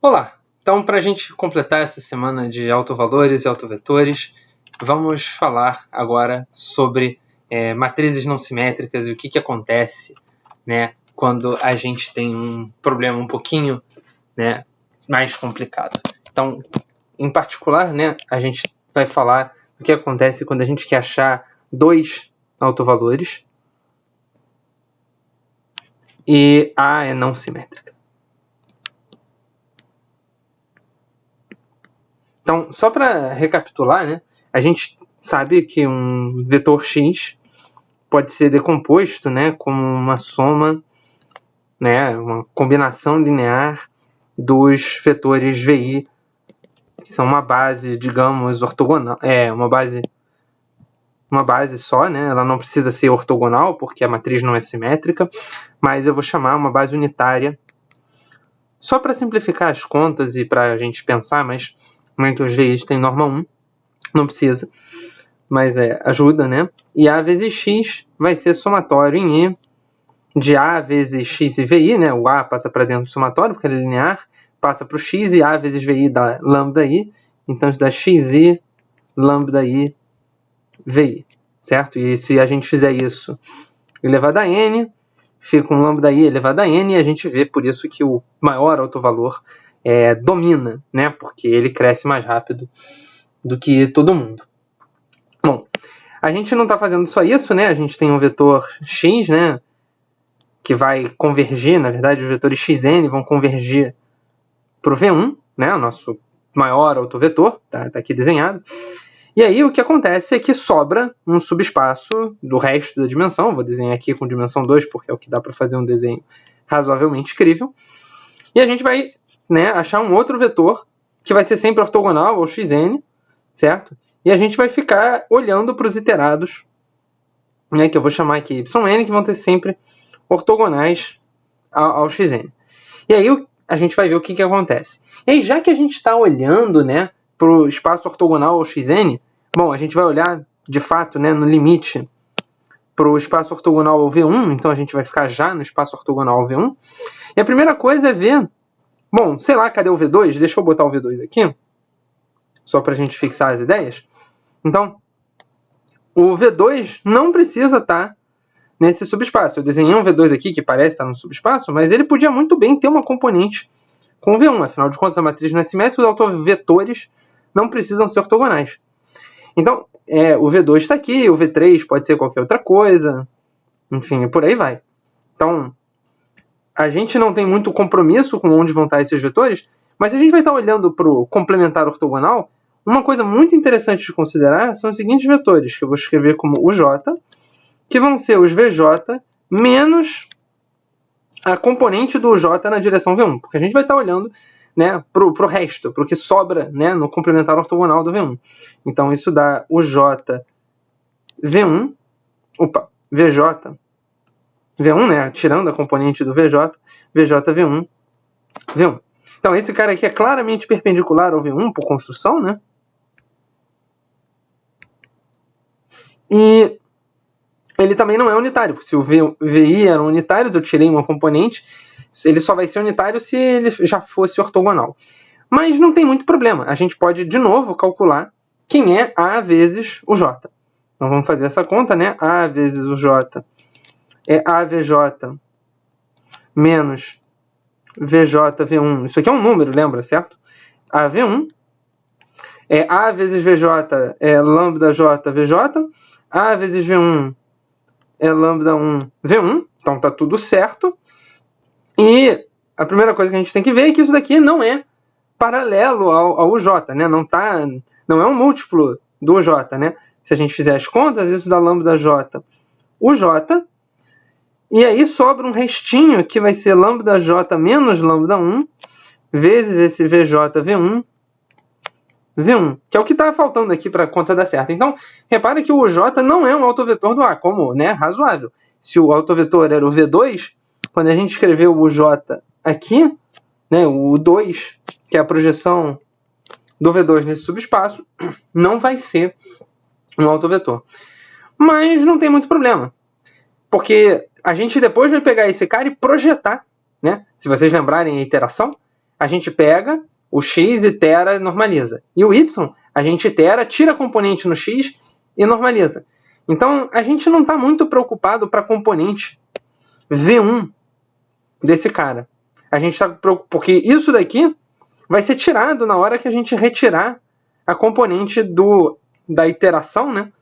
Olá! Então, para a gente completar essa semana de autovalores e autovetores, vamos falar agora sobre matrizes não simétricas e o que acontece, né, quando a gente tem um problema um pouquinho, né, mais complicado. Então, em particular, né, a gente vai falar do que acontece quando a gente quer achar dois autovalores e A é não simétrica. Então, só para recapitular, né, a gente sabe que um vetor x pode ser decomposto, né, como uma soma, né, uma combinação linear dos vetores VI, que são uma base, digamos, ortogonal, uma base só, né, ela não precisa ser ortogonal, porque a matriz não é simétrica, mas eu vou chamar uma base unitária, só para simplificar as contas e para a gente pensar, mas que os VIs têm norma 1, não precisa, mas ajuda, né? E A vezes X vai ser somatório em I de A vezes X e VI, né? O A passa para dentro do somatório, porque ele é linear, passa para o X e A vezes VI dá lambda I, então isso dá XI, lambda I, VI, certo? E se a gente fizer isso elevado a N, fica um lambda I elevado a N, e a gente vê por isso que o maior autovalor domina, né? Porque ele cresce mais rápido do que todo mundo. Bom, a gente não está fazendo só isso, né? A gente tem um vetor x, né? Que vai convergir, na verdade, os vetores xn vão convergir para o V1, né? O nosso maior autovetor, tá aqui desenhado. E aí o que acontece é que sobra um subespaço do resto da dimensão. Vou desenhar aqui com dimensão 2, porque é o que dá para fazer um desenho razoavelmente crível. E a gente vai, né, achar um outro vetor que vai ser sempre ortogonal ao xn, certo? E a gente vai ficar olhando para os iterados, né, que eu vou chamar aqui yn, que vão ter sempre ortogonais ao xn. E aí a gente vai ver o que acontece. E aí, já que a gente está olhando, né, para o espaço ortogonal ao xn, bom, a gente vai olhar, de fato, né, no limite, para o espaço ortogonal ao V1, então a gente vai ficar já no espaço ortogonal ao V1. E a primeira coisa é ver, bom, sei lá, cadê o V2? Deixa eu botar o V2 aqui, só para a gente fixar as ideias. Então, o V2 não precisa estar nesse subespaço. Eu desenhei um V2 aqui que parece estar no subespaço, mas ele podia muito bem ter uma componente com o V1. Afinal de contas, a matriz não é simétrica, os autovetores não precisam ser ortogonais. Então, o V2 está aqui, o V3 pode ser qualquer outra coisa, enfim, por aí vai. Então, a gente não tem muito compromisso com onde vão estar esses vetores, mas se a gente vai estar olhando para o complementar ortogonal, uma coisa muito interessante de considerar são os seguintes vetores, que eu vou escrever como o J, que vão ser os VJ menos a componente do J na direção V1, porque a gente vai estar olhando, né, para o resto, para o que sobra, né, no complementar ortogonal do V1. Então isso dá o J V1, VJ V1, né, tirando a componente do VJ, VJ V1, V1. Então esse cara aqui é claramente perpendicular ao V1 por construção, né? E ele também não é unitário, porque se o VI eram unitários, eu tirei uma componente, ele só vai ser unitário se ele já fosse ortogonal. Mas não tem muito problema, a gente pode de novo calcular quem é A vezes o J. Então vamos fazer essa conta, né? A vezes o J é AVJ menos VJV1. Isso aqui é um número, lembra, certo? AV1 é A vezes VJ é lambda J VJ, A vezes V1 é lambda 1 V1, então tá tudo certo. E a primeira coisa que a gente tem que ver é que isso daqui não é paralelo ao J, né? Não é um múltiplo do J, né? Se a gente fizer as contas, isso dá lambda J o J, e aí sobra um restinho que vai ser lambda J menos lambda 1 vezes esse VJ V1, que é o que está faltando aqui para a conta dar certo. Então, repare que o J não é um autovetor do A, como, né, razoável. Se o autovetor era o V2, quando a gente escreveu o J aqui, né, o 2, que é a projeção do V2 nesse subespaço, não vai ser um autovetor. Mas não tem muito problema, porque a gente depois vai pegar esse cara e projetar, né? Se vocês lembrarem a iteração, a gente pega o x, itera e normaliza. E o y, a gente itera, tira a componente no x e normaliza. Então, a gente não está muito preocupado para a componente V1 desse cara. A gente está porque isso daqui vai ser tirado na hora que a gente retirar a componente da iteração, né,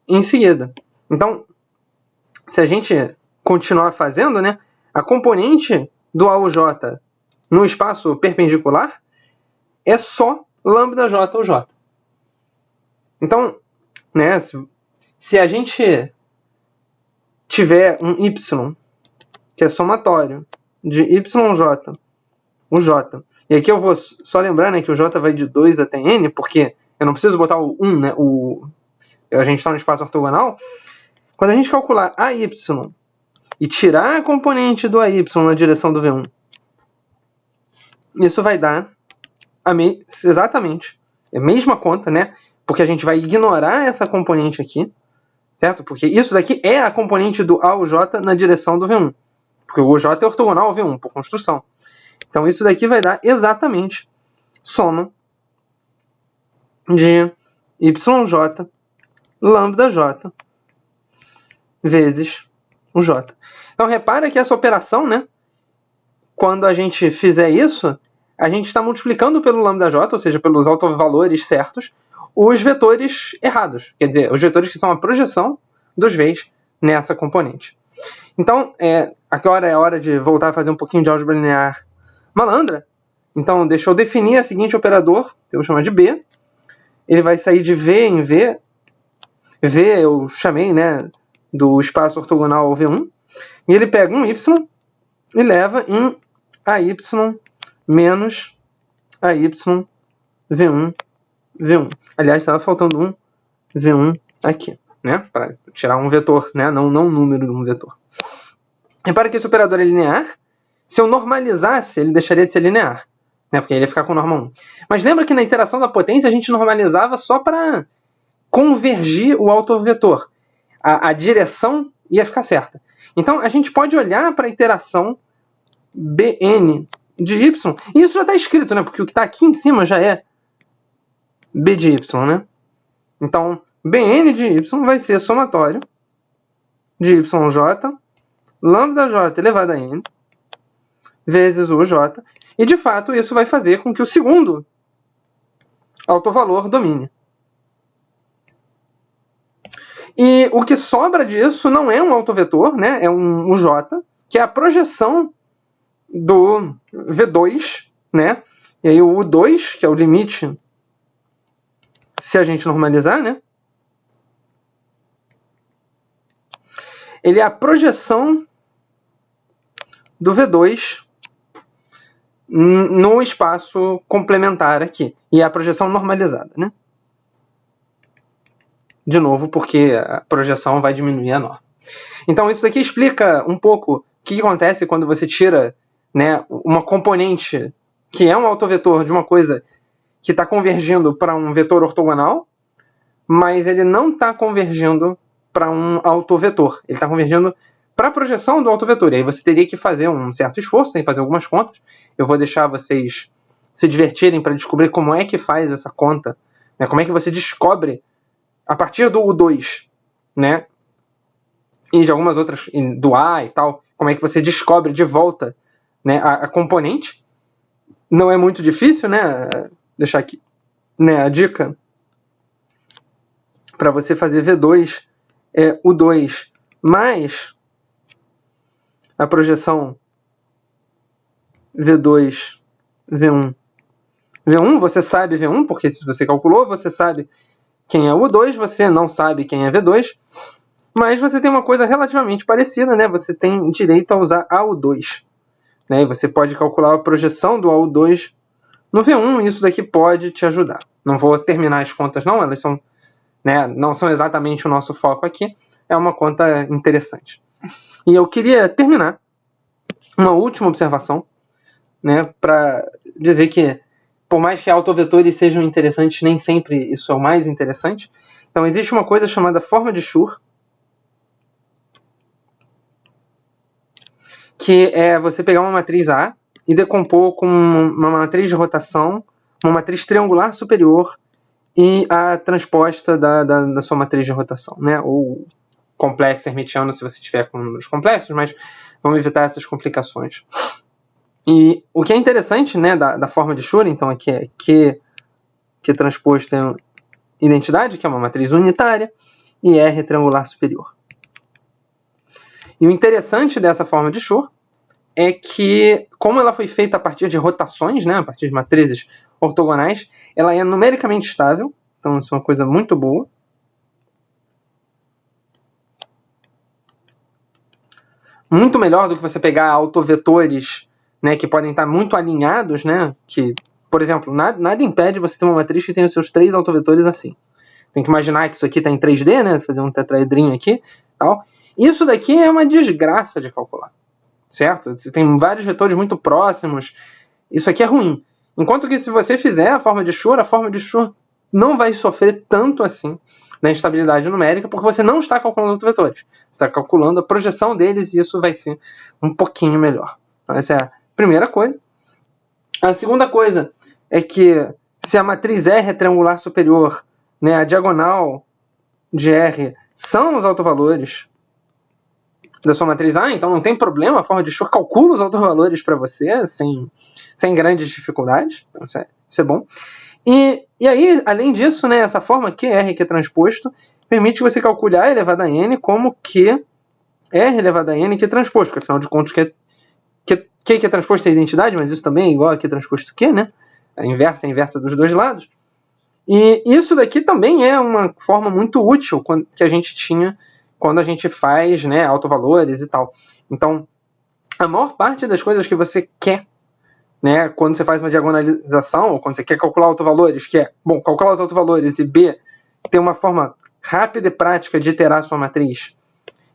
em seguida. Então, se a gente continuar fazendo, né, a componente do AUJ no espaço perpendicular é só lambda j ou j. Então, né, se a gente tiver um y que é somatório de yj, o j, e aqui eu vou só lembrar, né, que o j vai de 2 até n, porque eu não preciso botar o 1, né, a gente está no espaço ortogonal. Quando a gente calcular AY e tirar a componente do AY na direção do V1, isso vai dar exatamente a mesma conta, né? Porque a gente vai ignorar essa componente aqui, certo? Porque isso daqui é a componente do A ou J na direção do V1. Porque o J é ortogonal ao V1, por construção. Então isso daqui vai dar exatamente soma de YJ lambda J vezes o J. Então repara que essa operação, né, quando a gente fizer isso, a gente está multiplicando pelo lambda J, ou seja, pelos autovalores certos, os vetores errados. Quer dizer, os vetores que são a projeção dos V's nessa componente. Então, agora é hora de voltar a fazer um pouquinho de álgebra linear malandra. Então, deixa eu definir o seguinte operador, que eu vou chamar de B. Ele vai sair de V em V. V eu chamei, né, do espaço ortogonal ao V1. E ele pega um Y e leva em AY menos AY V1, V1. Aliás, estava faltando um V1 aqui, né? Para tirar um vetor, né? Não um número de um vetor. Repara que esse operador é linear. Se eu normalizasse, ele deixaria de ser linear, né? Porque ele ia ficar com norma 1. Mas lembra que na iteração da potência a gente normalizava só para convergir o autovetor. A direção ia ficar certa. Então, a gente pode olhar para a iteração Bn de y, e isso já está escrito, né? Porque o que está aqui em cima já é B de y, né? Então, Bn de y vai ser somatório de yj lambda j elevado a n vezes o j, e de fato isso vai fazer com que o segundo autovalor domine. E o que sobra disso não é um autovetor, né? É um uj, que é a projeção do V2, né? E aí o U2, que é o limite, se a gente normalizar, né? Ele é a projeção do V2 no espaço complementar aqui. E é a projeção normalizada, né? De novo, porque a projeção vai diminuir a norma. Então, isso daqui explica um pouco o que acontece quando você tira, né, uma componente que é um autovetor de uma coisa que está convergindo para um vetor ortogonal, mas ele não está convergindo para um autovetor. Ele está convergindo para a projeção do autovetor. E aí você teria que fazer um certo esforço, tem que fazer algumas contas. Eu vou deixar vocês se divertirem para descobrir como é que faz essa conta, né? Como é que você descobre a partir do U2, né? E de algumas outras, do A e tal, como é que você descobre de volta, né, a componente. Não é muito difícil, né? Deixar aqui, né, a dica para você fazer V2 é U2 mais a projeção V2, V1. V1, você sabe V1, porque se você calculou, você sabe quem é o U2, você não sabe quem é V2, mas você tem uma coisa relativamente parecida, né? Você tem direito a usar AU2, né? E você pode calcular a projeção do AU2 no V1, e isso daqui pode te ajudar. Não vou terminar as contas não, elas são, né, não são exatamente o nosso foco aqui, é uma conta interessante. E eu queria terminar uma última observação, né, para dizer que, por mais que autovetores sejam interessantes, nem sempre isso é o mais interessante. Então, existe uma coisa chamada forma de Schur, que é você pegar uma matriz A e decompor com uma matriz de rotação, uma matriz triangular superior e a transposta da sua matriz de rotação, né? Ou complexo hermitiano se você tiver com números complexos, mas vamos evitar essas complicações. E o que é interessante, né, da forma de Schur, então, aqui é Q transposto em identidade, que é uma matriz unitária, e R triangular superior. E o interessante dessa forma de Schur é que, como ela foi feita a partir de rotações, né, a partir de matrizes ortogonais, ela é numericamente estável, então isso é uma coisa muito boa. Muito melhor do que você pegar autovetores, né, que podem estar muito alinhados, né, que, por exemplo, nada impede você ter uma matriz que tenha os seus 3 autovetores assim. Tem que imaginar que isso aqui está em 3D, né, fazer um tetraedrinho aqui, tal. Isso daqui é uma desgraça de calcular, certo? Você tem vários vetores muito próximos, isso aqui é ruim. Enquanto que se você fizer a forma de Schur não vai sofrer tanto assim na instabilidade numérica, porque você não está calculando os autovetores. Você está calculando a projeção deles e isso vai ser um pouquinho melhor. Então, essa é a primeira coisa. A segunda coisa é que se a matriz R é triangular superior, né, a diagonal de R são os autovalores da sua matriz A, então não tem problema, a forma de Schur calcula os autovalores para você sem grandes dificuldades. Então, isso é bom. E aí, além disso, né, essa forma QR, que é transposto, permite que você calcule A elevado a N como Q R elevado a N que é transposto, porque afinal de contas Q que é transposto é a identidade, mas isso também é igual a Q transposto Q, né? A inversa dos dois lados. E isso daqui também é uma forma muito útil que a gente tinha quando a gente faz, né, autovalores e tal. Então, a maior parte das coisas que você quer, né, quando você faz uma diagonalização, ou quando você quer calcular autovalores, que é, bom, calcular os autovalores e B, ter uma forma rápida e prática de iterar a sua matriz.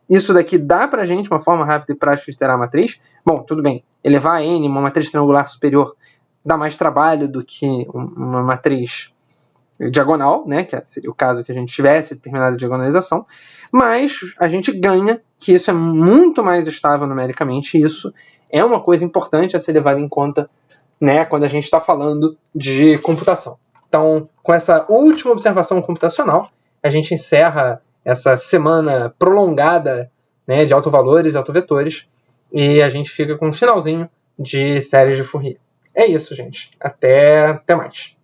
Isso daqui dá pra gente uma forma rápida e prática de iterar a matriz. Bom, tudo bem, elevar a N, uma matriz triangular superior, dá mais trabalho do que uma matriz diagonal, né, que seria o caso que a gente tivesse determinada diagonalização, mas a gente ganha que isso é muito mais estável numericamente, e isso é uma coisa importante a ser levada em conta, né, quando a gente está falando de computação. Então, com essa última observação computacional, a gente encerra essa semana prolongada, né, de autovalores e autovetores, e a gente fica com um finalzinho de séries de Fourier. É isso, gente. Até mais.